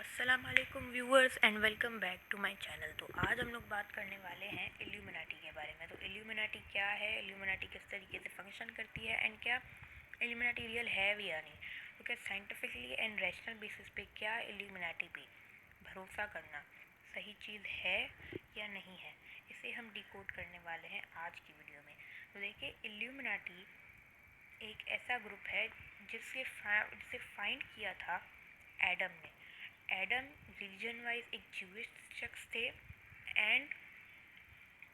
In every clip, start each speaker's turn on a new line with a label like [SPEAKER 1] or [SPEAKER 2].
[SPEAKER 1] अस्सलाम वालेकुम viewers and welcome back to my channel. तो आज हम लोग बात करने वाले हैं इल्यूमिनाटी के बारे में। तो इल्यूमिनाटी क्या है, इल्यूमिनाटी किस तरीके से फंक्शन करती है एंड क्या इल्यूमिनाटी रियल है भी या नहीं। तो क्या साइंटिफिकली एंड रैशनल बेसिस पे क्या इल्यूमिनाटी पे भरोसा करना सही चीज़ है या नहीं है, इसे हम डिकोड करने वाले हैं आज की वीडियो में। तो देखिए, इल्यूमिनाटी एक ऐसा ग्रुप है जिसे फाइंड किया था एडम ने। एडम रिलीजन वाइज एक ज्यूइश शख्स थे एंड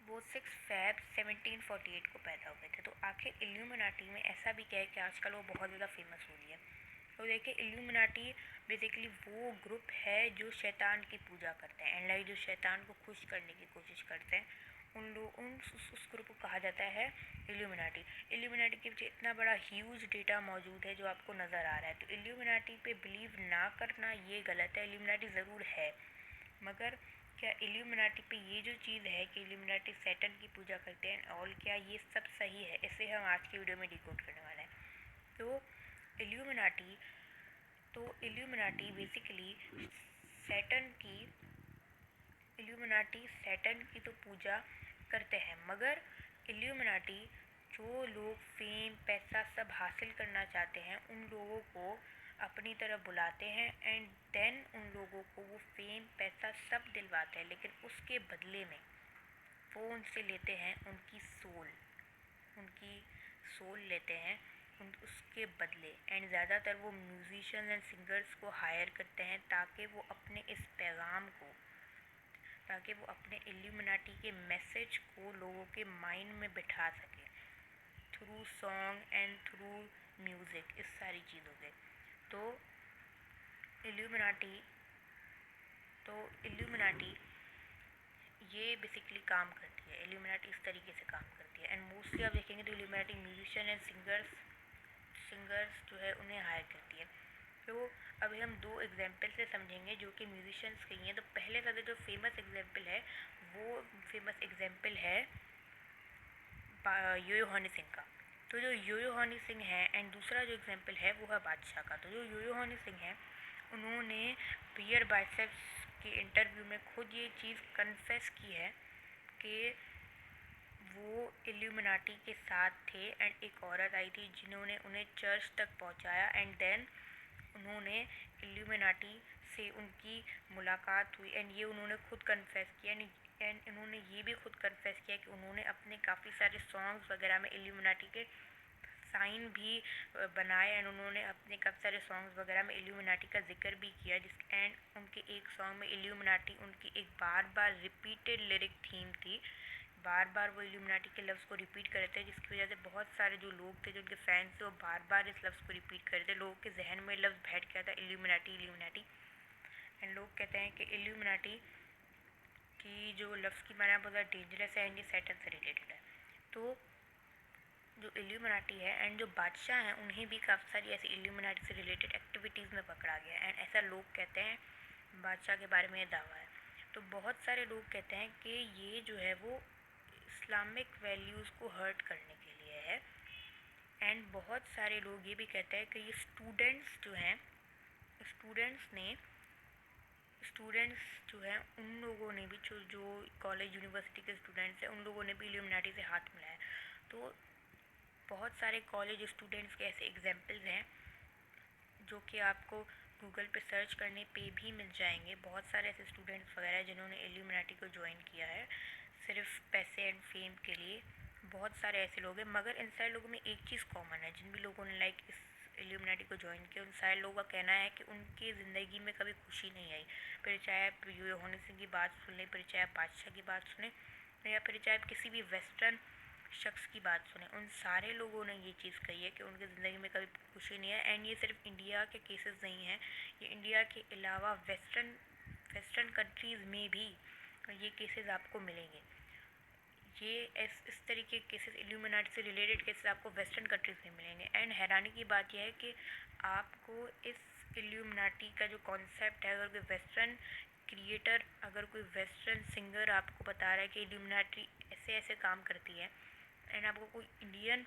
[SPEAKER 1] वो 6 फरवरी 1748 को पैदा हुए थे। तो आखिर इल्यूमिनाटी में ऐसा भी क्या है कि आजकल वो बहुत ज़्यादा फेमस हो रही है। तो देखिए, इल्यूमिनाटी बेसिकली वो ग्रुप है जो शैतान की पूजा करते हैं एंड लाइक जो शैतान को खुश करने की कोशिश करते हैं, उस ग्रुप को कहा जाता है इल्यूमिनाटी। इल्यूमिनाटी के पीछे इतना बड़ा ह्यूज डेटा मौजूद है जो आपको नज़र आ रहा है। तो इल्यूमिनाटी पे बिलीव ना करना ये गलत है। इल्यूमिनाटी ज़रूर है, मगर क्या इल्यूमिनाटी पे ये जो चीज़ है कि इल्यूमिनाटी सैटर्न की पूजा करते हैं और क्या ये सब सही है, इसे हम आज की वीडियो में डिकोड करने वाले हैं। तो इल्यूमिनाटी बेसिकली सैटर्न की तो पूजा करते हैं, मगर इल्यूमिनाटी जो लोग फेम पैसा सब हासिल करना चाहते हैं उन लोगों को अपनी तरफ बुलाते हैं एंड देन उन लोगों को वो फेम पैसा सब दिलवाते हैं, लेकिन उसके बदले में वो उनसे लेते हैं उनकी सोल लेते हैं उसके बदले। एंड ज़्यादातर वो म्यूजिशियन एंड सिंगर्स को हायर करते हैं ताकि वो अपने इल्यूमिनाटी के मैसेज को लोगों के माइंड में बिठा सके through song and through music, इस सारी चीज़ों से। तो इल्यूमिनाटी ये बेसिकली काम करती है। इल्यूमिनाटी इस तरीके से काम करती है एंड मोस्टली आप देखेंगे तो इल्यूमिनाटी म्यूजिशियन एंड सिंगर्स जो है उन्हें हायर करती है। तो अभी हम दो एग्जाम्पल से समझेंगे जो कि म्यूजिशियंस के हैं। तो पहले ज़्यादा जो फेमस एग्जाम्पल है वो फेमस एग्जाम्पल है यो हनी सिंह का। तो जो यो हनी सिंह है एंड दूसरा जो एग्जाम्पल है वो है बादशाह का। तो जो यो हनी सिंह है उन्होंने बियर बाइसेप्स के इंटरव्यू में खुद ये चीज़ कन्फेस की है कि वो इल्यूमिनाटी के साथ थे एंड एक औरत आई थी जिन्होंने उन्हें चर्च तक पहुंचाया एंड देन उन्होंने इल्यूमिनाटी से उनकी मुलाकात हुई एंड ये उन्होंने खुद कन्फेस किया एंड उन्होंने ये भी खुद कन्फेस किया कि उन्होंने अपने काफ़ी सारे सॉन्ग्स वगैरह में इल्यूमिनाटी के साइन भी बनाए एंड उन्होंने अपने काफ़ी सारे सॉन्ग्स वगैरह में इल्यूमिनाटी का जिक्र भी किया एंड उनके एक सॉन्ग में इल्यूमिनाटी उनकी एक बार बार रिपीटेड लिरिक थीम थी। बार बार वो इल्यूमिनाटी के लफ्ज़ को रिपीट कर रहे थे, जिसकी वजह से बहुत सारे जो लोग थे जो उनके फैंस थे वो बार बार इस लफ्ज़ को रिपीट कर रहे थे। लोगों के जहन में लफ्ज़ बैठ गया था इल्यूमिनाटी एंड लोग कहते हैं कि इल्यूमिनाटी की जो लफ्ज़ की माना बहुत ज़्यादा डेंजरस है एंड ये सैटर्न से रिलेटेड है। तो जो इल्यूमिनाटी है एंड जो बादशाह हैं उन्हें भी काफ़ी सारी ऐसी इल्यूमिनाटी से रिलेटेड एक्टिविटीज़ में पकड़ा गया एंड ऐसा लोग कहते हैं, बादशाह के बारे में ये दावा है। तो बहुत सारे लोग कहते हैं कि ये जो है वो इस्लामिक वैल्यूज़ को हर्ट करने के लिए है एंड बहुत सारे लोग ये भी कहते हैं कि ये स्टूडेंट्स जो हैं उन लोगों ने भी जो कॉलेज यूनिवर्सिटी के स्टूडेंट्स हैं उन लोगों ने भी इल्यूमिनाटी से हाथ मिलाया। तो बहुत सारे कॉलेज स्टूडेंट्स के ऐसे एग्जाम्पल्स हैं जो कि आपको गूगल पे सर्च करने पे भी मिल जाएंगे। बहुत सारे ऐसे स्टूडेंट्स वगैरह जिन्होंने इल्यूमिनाटी को ज्वाइन किया है सिर्फ पैसे एंड फेम के लिए। बहुत सारे ऐसे लोग हैं, मगर इन सारे लोगों में एक चीज़ कॉमन है। जिन भी लोगों ने लाइक इस इल्यूमिनाटी को ज्वाइन किया उन सारे लोगों का कहना है कि उनकी ज़िंदगी में कभी खुशी नहीं आई। फिर चाहे आप यो हनी सिंह की बात सुन लें, फिर चाहे आप बादशाह की बात सुने, या फिर चाहे आप किसी भी वेस्टर्न शख्स की बात सुने, उन सारे लोगों ने ये चीज़ कही है कि उनकी ज़िंदगी में कभी खुशी नहीं है। एंड ये सिर्फ इंडिया के केसेस नहीं हैं, ये इंडिया के अलावा वेस्टर्न कंट्रीज़ में भी ये केसेस आपको मिलेंगे। ये इस तरीके के केसेस इल्यूमिनाटी से रिलेटेड केसेस आपको वेस्टर्न कंट्रीज़ में मिलेंगे। एंड हैरानी की बात यह है कि आपको इस इल्यूमिनाटी का जो कॉन्सेप्ट है, अगर कोई वेस्टर्न सिंगर आपको बता रहा है कि इल्यूमिनाटी ऐसे ऐसे काम करती है एंड आपको कोई इंडियन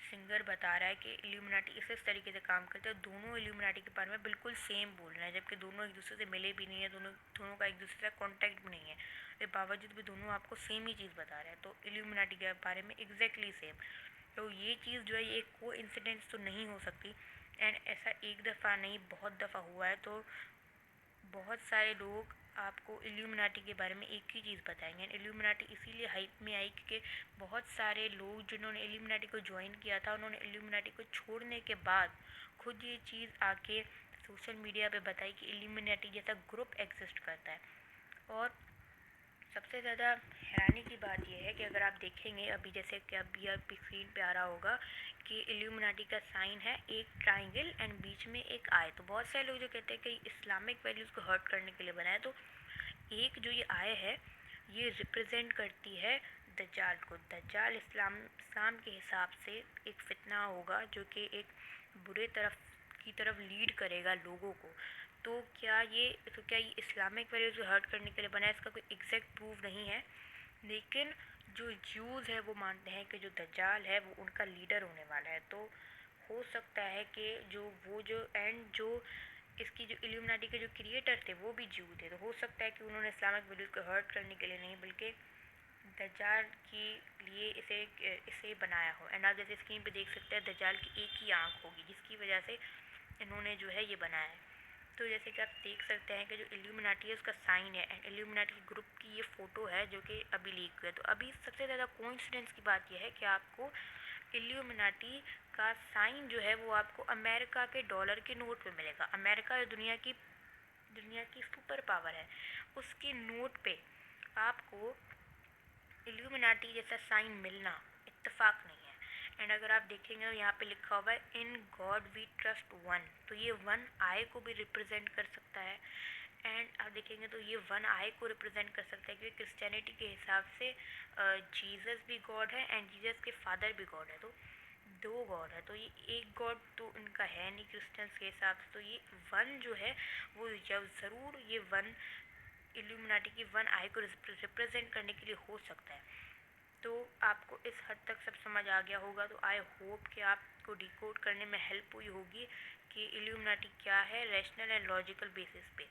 [SPEAKER 1] सिंगर बता रहा है कि इल्यूमिनाटी इस तरीके से काम करते हैं, दोनों इल्यूमिनाटी के बारे में बिल्कुल सेम बोल रहे हैं, जबकि दोनों एक दूसरे से मिले भी नहीं है, दोनों दोनों का एक दूसरे से कॉन्टैक्ट भी नहीं है, इसके बावजूद भी दोनों आपको सेम ही चीज़ बता रहे हैं, तो इल्यूमिनाटी के बारे में एग्जैक्टली सेम। तो ये चीज़ जो है ये को इंसिडेंस तो नहीं हो सकती, एंड ऐसा एक दफ़ा नहीं बहुत दफ़ा हुआ है। तो बहुत सारे लोग आपको इल्यूमिनाटी के बारे में एक ही चीज़ बताएंगे, एंड इल्यूमिनाटी इसीलिए हाइप में आई क्योंकि बहुत सारे लोग जिन्होंने इल्यूमिनाटी को ज्वाइन किया था उन्होंने इल्यूमिनाटी को छोड़ने के बाद खुद ये चीज़ आके सोशल मीडिया पे बताई कि इल्यूमिनाटी जैसा ग्रुप एग्जिस्ट करता है। और सबसे ज़्यादा हैरानी की बात यह है कि अगर आप देखेंगे अभी जैसे कि अभी आपकी स्क्रीन पे आ रहा होगा कि इल्यूमिनाटी का साइन है एक ट्राइंगल एंड बीच में एक आई, तो बहुत सारे लोग जो कहते हैं कि इस्लामिक वैल्यूज़ को हर्ट करने के लिए बनाया, तो एक जो ये आई है ये रिप्रेजेंट करती है दज्जाल को। दज्जाल इस्लाम के हिसाब से एक फितना होगा जो कि एक बुरे तरफ लीड करेगा लोगों को। तो क्या ये इस्लामिक वैल्यूज़ को हर्ट करने के लिए बना है, इसका कोई एग्जैक्ट प्रूफ नहीं है, लेकिन जो ज्यूज़ है वो मानते हैं कि जो दज्जाल है वो उनका लीडर होने वाला है। तो हो सकता है कि जो इसकी जो इल्यूमिनाटी के जो क्रिएटर थे वो भी ज्यू थे, तो हो सकता है कि उन्होंने इस्लामिक वैल्यूज़ को हर्ट करने के लिए नहीं बल्कि दज्जाल के लिए इसे बनाया हो। एंड आप जैसे स्क्रीन पे देख सकते हैं दज्जाल की एक ही आँख होगी जिसकी वजह से इन्होंने जो है ये बनाया है। तो जैसे कि आप देख सकते हैं कि जो इल्यूमिनाटी है उसका साइन है, एंड इल्यूमिनाटी ग्रुप की ये फ़ोटो है जो कि अभी लीक हुई है। तो अभी सबसे ज़्यादा कोइंसिडेंस की बात यह है कि आपको इल्यूमिनाटी का साइन जो है वो आपको अमेरिका के डॉलर के नोट पे मिलेगा। अमेरिका जो दुनिया की सुपर पावर है उसके नोट पे आपको इल्यूमिनाटी जैसा साइन मिलना इत्तेफाक नहीं है। एंड अगर आप देखेंगे तो यहाँ पे लिखा हुआ है in God we trust one, तो ये वन आई को भी रिप्रेजेंट कर सकता है। एंड आप देखेंगे तो ये वन आई को रिप्रेजेंट कर सकता है क्योंकि क्रिश्चियनिटी के हिसाब से जीसस भी गॉड है एंड जीसस के फादर भी गॉड है, तो दो गॉड है। तो ये एक गॉड तो इनका है नहीं क्रिश्चियंस के हिसाब से, तो ये वन जो है वो जब ज़रूर ये वन इल्यूमिनाटी की वन आई को रिप्रेजेंट करने के लिए हो सकता है। तो आपको इस हद तक सब समझ आ गया होगा, तो आई होप कि आपको डिकोड करने में हेल्प हुई होगी कि इल्यूमिनाटी क्या है रैशनल एंड लॉजिकल बेसिस पे।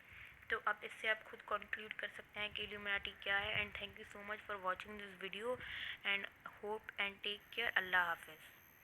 [SPEAKER 1] तो अब इससे आप खुद कंक्लूड कर सकते हैं कि इल्यूमिनाटी क्या है। And thank you so much for watching this video and hope and take care. अल्लाह हाफिज़।